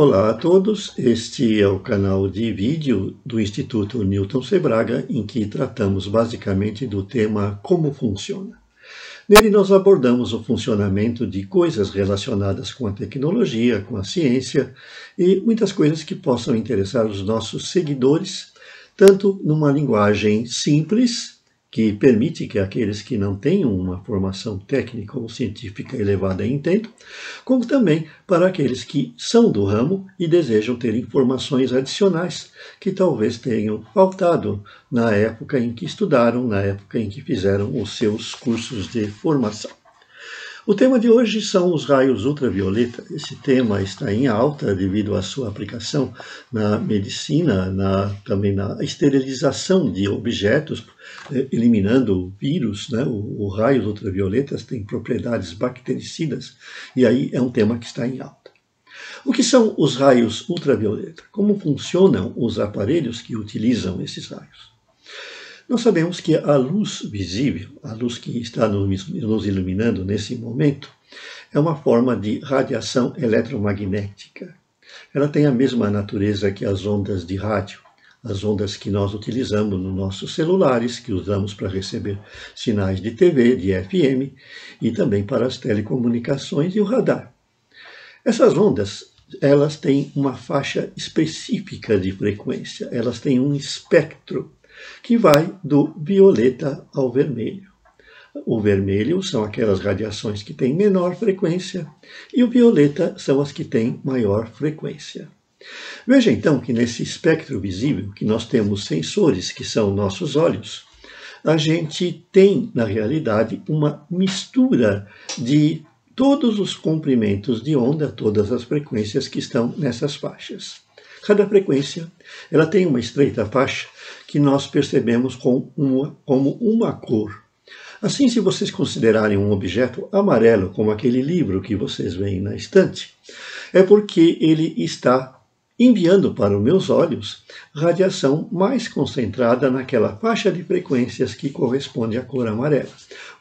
Olá a todos, este é o canal de vídeo do Instituto Newton Sebraga, em que tratamos basicamente do tema Como Funciona. Nele nós abordamos o funcionamento de coisas relacionadas com a tecnologia, com a ciência e muitas coisas que possam interessar os nossos seguidores, tanto numa linguagem simples, que permite que aqueles que não tenham uma formação técnica ou científica elevada entendam, como também para aqueles que são do ramo e desejam ter informações adicionais que talvez tenham faltado na época em que estudaram, na época em que fizeram os seus cursos de formação. O tema de hoje são os raios ultravioleta. Esse tema está em alta devido à sua aplicação na medicina, também na esterilização de objetos, eliminando vírus, né? Os raios ultravioletas têm propriedades bactericidas e aí é um tema que está em alta. O que são os raios ultravioleta? Como funcionam os aparelhos que utilizam esses raios? Nós sabemos que a luz visível, a luz que está nos iluminando nesse momento, é uma forma de radiação eletromagnética. Ela tem a mesma natureza que as ondas de rádio, as ondas que nós utilizamos nos nossos celulares, que usamos para receber sinais de TV, de FM, e também para as telecomunicações e o radar. Essas ondas, elas têm uma faixa específica de frequência, elas têm um espectro, que vai do violeta ao vermelho. O vermelho são aquelas radiações que têm menor frequência e o violeta são as que têm maior frequência. Veja então que nesse espectro visível, que nós temos sensores, que são nossos olhos, a gente tem, na realidade, uma mistura de todos os comprimentos de onda, todas as frequências que estão nessas faixas. Cada frequência ela tem uma estreita faixa que nós percebemos como uma cor. Assim, se vocês considerarem um objeto amarelo, como aquele livro que vocês veem na estante, é porque ele está enviando para os meus olhos radiação mais concentrada naquela faixa de frequências que corresponde à cor amarela.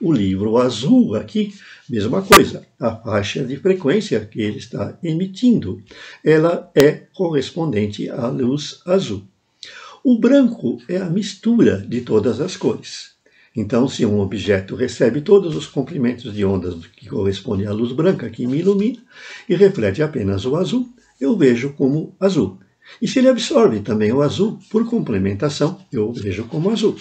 O livro azul aqui, mesma coisa, a faixa de frequência que ele está emitindo, ela é correspondente à luz azul. O branco é a mistura de todas as cores. Então, se um objeto recebe todos os comprimentos de ondas que correspondem à luz branca que me ilumina e reflete apenas o azul, eu vejo como azul. E se ele absorve também o azul, por complementação, eu vejo como azul.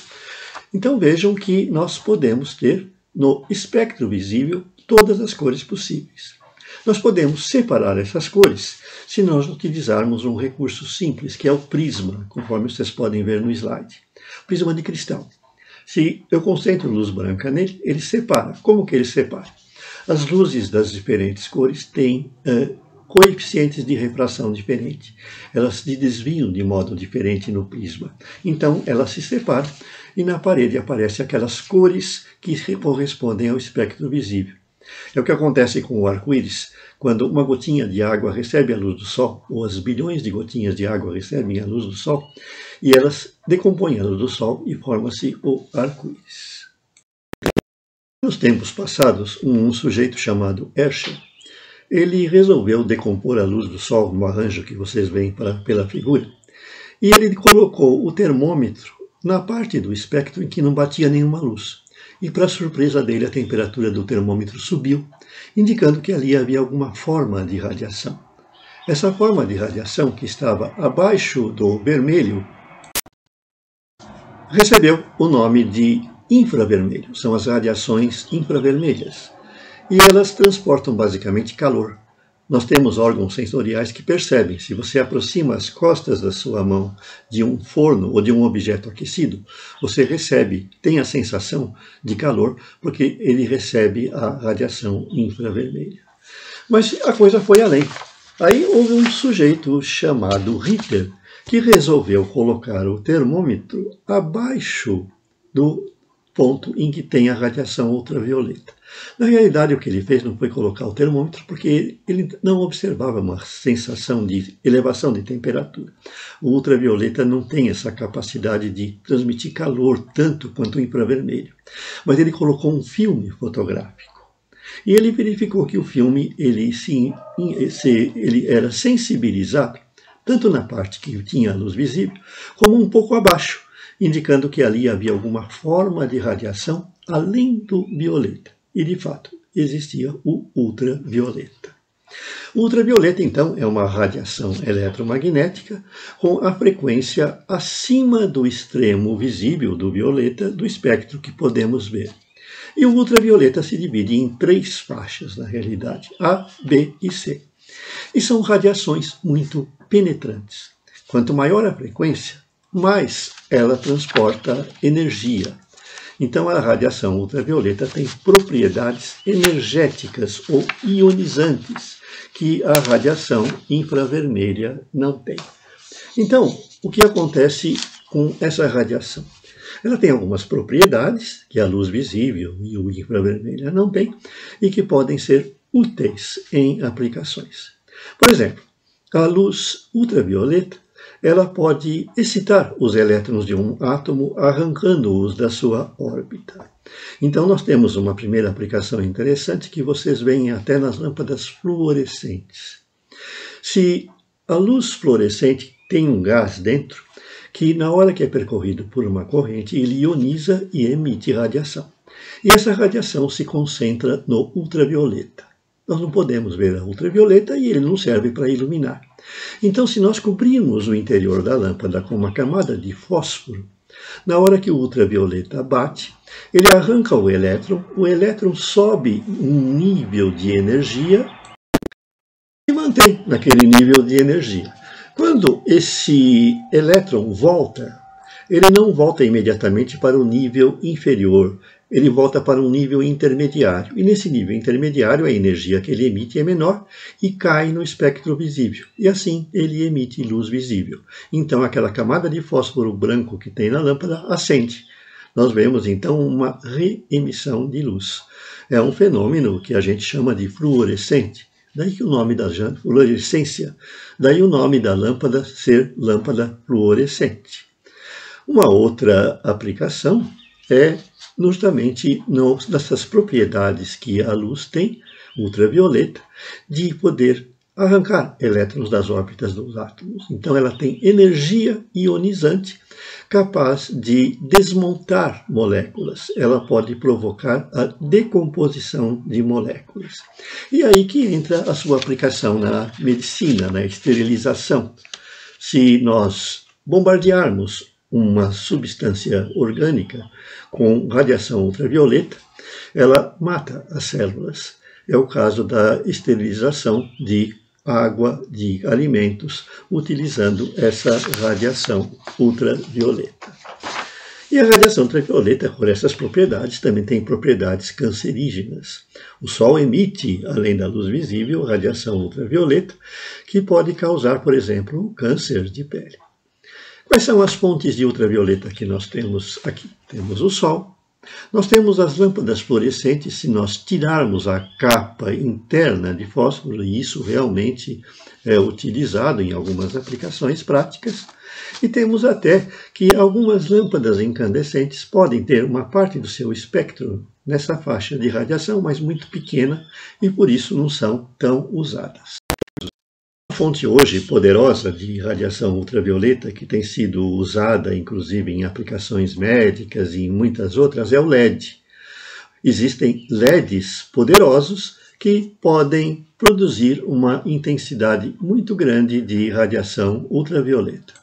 Então vejam que nós podemos ter no espectro visível todas as cores possíveis. Nós podemos separar essas cores se nós utilizarmos um recurso simples, que é o prisma, conforme vocês podem ver no slide. Prisma de cristal. Se eu concentro luz branca nele, ele separa. Como que ele separa? As luzes das diferentes cores têm coeficientes de refração diferentes. Elas se desviam de modo diferente no prisma. Então, elas se separam e na parede aparecem aquelas cores que correspondem ao espectro visível. É o que acontece com o arco-íris, quando uma gotinha de água recebe a luz do sol, ou as bilhões de gotinhas de água recebem a luz do sol, e elas decompõem a luz do sol e forma-se o arco-íris. Nos tempos passados, um sujeito chamado Herschel, ele resolveu decompor a luz do sol no arranjo que vocês veem pela figura, e ele colocou o termômetro na parte do espectro em que não batia nenhuma luz. E, para surpresa dele, a temperatura do termômetro subiu, indicando que ali havia alguma forma de radiação. Essa forma de radiação, que estava abaixo do vermelho, recebeu o nome de infravermelho. São as radiações infravermelhas. E elas transportam basicamente calor. Nós temos órgãos sensoriais que percebem. Se você aproxima as costas da sua mão de um forno ou de um objeto aquecido, você tem a sensação de calor, porque ele recebe a radiação infravermelha. Mas a coisa foi além. Aí houve um sujeito chamado Ritter, que resolveu colocar o termômetro abaixo do ponto em que tem a radiação ultravioleta. Na realidade, o que ele fez não foi colocar o termômetro, porque ele não observava uma sensação de elevação de temperatura. O ultravioleta não tem essa capacidade de transmitir calor tanto quanto o infravermelho. Mas ele colocou um filme fotográfico. E ele verificou que o filme ele era sensibilizado tanto na parte que tinha a luz visível, como um pouco abaixo, indicando que ali havia alguma forma de radiação além do violeta. E, de fato, existia o ultravioleta. O ultravioleta, então, é uma radiação eletromagnética com a frequência acima do extremo visível do violeta do espectro que podemos ver. E o ultravioleta se divide em 3 faixas, na realidade, A, B e C. E são radiações muito penetrantes. Quanto maior a frequência, mais ela transporta energia. Então, a radiação ultravioleta tem propriedades energéticas ou ionizantes que a radiação infravermelha não tem. Então, o que acontece com essa radiação? Ela tem algumas propriedades que a luz visível e o infravermelha não têm e que podem ser úteis em aplicações. Por exemplo, a luz ultravioleta ela pode excitar os elétrons de um átomo, arrancando-os da sua órbita. Então, nós temos uma primeira aplicação interessante que vocês veem até nas lâmpadas fluorescentes. Se a luz fluorescente tem um gás dentro, que na hora que é percorrido por uma corrente, ele ioniza e emite radiação. E essa radiação se concentra no ultravioleta. Nós não podemos ver a ultravioleta e ele não serve para iluminar. Então, se nós cobrirmos o interior da lâmpada com uma camada de fósforo, na hora que o ultravioleta bate, ele arranca o elétron sobe um nível de energia e mantém naquele nível de energia. Quando esse elétron volta, ele não volta imediatamente para o nível inferior, ele volta para um nível intermediário. E nesse nível intermediário, a energia que ele emite é menor e cai no espectro visível. E assim, ele emite luz visível. Então, aquela camada de fósforo branco que tem na lâmpada acende. Nós vemos, então, uma reemissão de luz. É um fenômeno que a gente chama de fluorescente. Daí que o nome da fluorescência, daí o nome da lâmpada ser lâmpada fluorescente. Uma outra aplicação é justamente nessas propriedades que a luz tem, ultravioleta, de poder arrancar elétrons das órbitas dos átomos. Então ela tem energia ionizante capaz de desmontar moléculas. Ela pode provocar a decomposição de moléculas. E aí que entra a sua aplicação na medicina, na esterilização. Se nós bombardearmos uma substância orgânica com radiação ultravioleta, ela mata as células. É o caso da esterilização de água, de alimentos, utilizando essa radiação ultravioleta. E a radiação ultravioleta, por essas propriedades, também tem propriedades cancerígenas. O Sol emite, além da luz visível, radiação ultravioleta, que pode causar, por exemplo, câncer de pele. Quais são as fontes de ultravioleta que nós temos aqui? Temos o Sol. Nós temos as lâmpadas fluorescentes, se nós tirarmos a capa interna de fósforo, e isso realmente é utilizado em algumas aplicações práticas, e temos até que algumas lâmpadas incandescentes podem ter uma parte do seu espectro nessa faixa de radiação, mas muito pequena, e por isso não são tão usadas. A fonte hoje poderosa de radiação ultravioleta, que tem sido usada inclusive em aplicações médicas e em muitas outras, é o LED. Existem LEDs poderosos que podem produzir uma intensidade muito grande de radiação ultravioleta.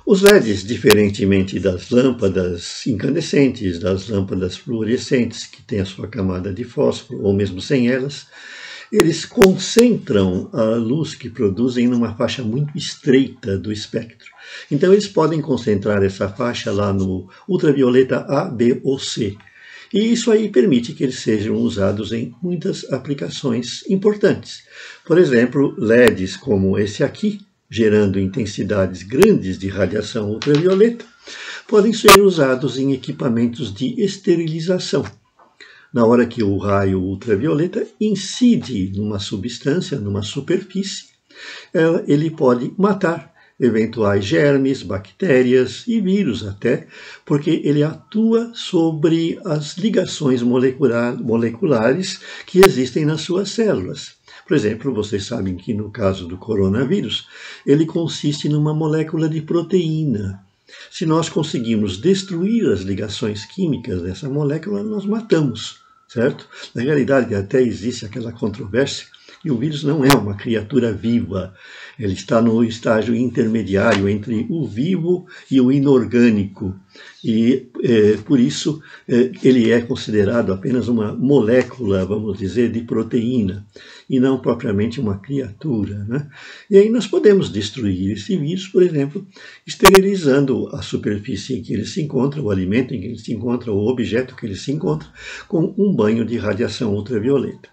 Os LEDs, diferentemente das lâmpadas incandescentes, das lâmpadas fluorescentes, que têm a sua camada de fósforo, ou mesmo sem elas, eles concentram a luz que produzem numa faixa muito estreita do espectro. Então, eles podem concentrar essa faixa lá no ultravioleta A, B ou C. E isso aí permite que eles sejam usados em muitas aplicações importantes. Por exemplo, LEDs como esse aqui, gerando intensidades grandes de radiação ultravioleta, podem ser usados em equipamentos de esterilização. Na hora que o raio ultravioleta incide numa substância, numa superfície, ele pode matar eventuais germes, bactérias e vírus até, porque ele atua sobre as ligações moleculares que existem nas suas células. Por exemplo, vocês sabem que no caso do coronavírus, ele consiste numa molécula de proteína. Se nós conseguimos destruir as ligações químicas dessa molécula, nós matamos, certo? Na realidade, até existe aquela controvérsia que o vírus não é uma criatura viva. Ele está no estágio intermediário entre o vivo e o inorgânico. E, por isso, ele é considerado apenas uma molécula, vamos dizer, de proteína, e não propriamente uma criatura, né? E aí nós podemos destruir esse vírus, por exemplo, esterilizando a superfície em que ele se encontra, o alimento em que ele se encontra, o objeto que ele se encontra, com um banho de radiação ultravioleta.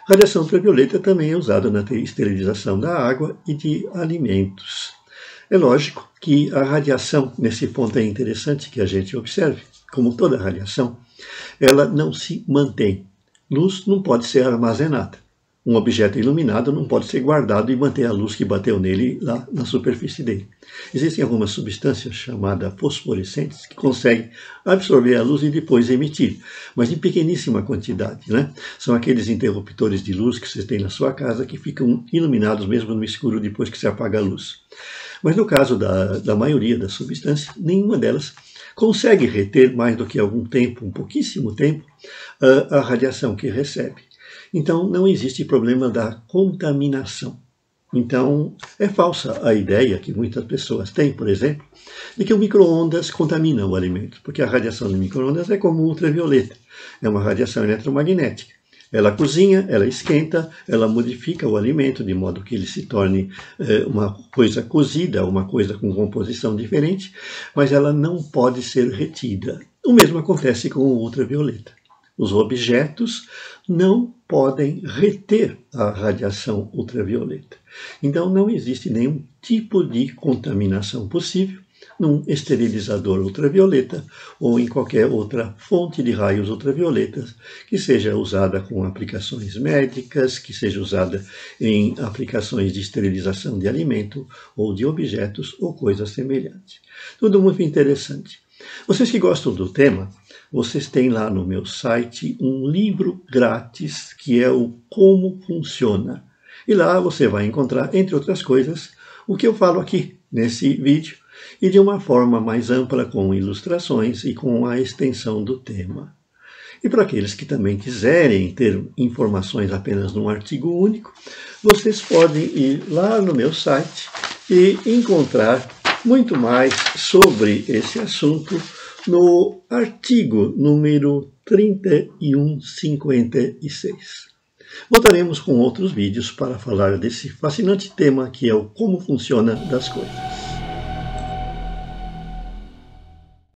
Radiação ultravioleta também é usada na esterilização da água e de alimentos. É lógico que a radiação, nesse ponto é interessante que a gente observe, como toda radiação, ela não se mantém. Luz não pode ser armazenada. Um objeto iluminado não pode ser guardado e manter a luz que bateu nele lá na superfície dele. Existem algumas substâncias chamadas fosforescentes que conseguem absorver a luz e depois emitir, mas em pequeníssima quantidade, né? São aqueles interruptores de luz que vocês têm na sua casa que ficam iluminados mesmo no escuro depois que se apaga a luz. Mas no caso da maioria das substâncias, nenhuma delas consegue reter mais do que algum tempo, um pouquíssimo tempo, a radiação que recebe. Então, não existe problema da contaminação. Então, é falsa a ideia que muitas pessoas têm, por exemplo, de que o micro-ondas contamina o alimento, porque a radiação do micro-ondas é como ultravioleta, é uma radiação eletromagnética. Ela cozinha, ela esquenta, ela modifica o alimento de modo que ele se torne uma coisa cozida, uma coisa com composição diferente, mas ela não pode ser retida. O mesmo acontece com o ultravioleta. Os objetos não podem reter a radiação ultravioleta. Então, não existe nenhum tipo de contaminação possível num esterilizador ultravioleta ou em qualquer outra fonte de raios ultravioletas que seja usada com aplicações médicas, que seja usada em aplicações de esterilização de alimento ou de objetos ou coisas semelhantes. Tudo muito interessante. Vocês que gostam do tema, vocês têm lá no meu site um livro grátis que é o Como Funciona. E lá você vai encontrar, entre outras coisas, o que eu falo aqui nesse vídeo e de uma forma mais ampla, com ilustrações e com a extensão do tema. E para aqueles que também quiserem ter informações apenas num artigo único, vocês podem ir lá no meu site e encontrar muito mais sobre esse assunto no artigo número 3156. Voltaremos com outros vídeos para falar desse fascinante tema que é o como funciona das coisas.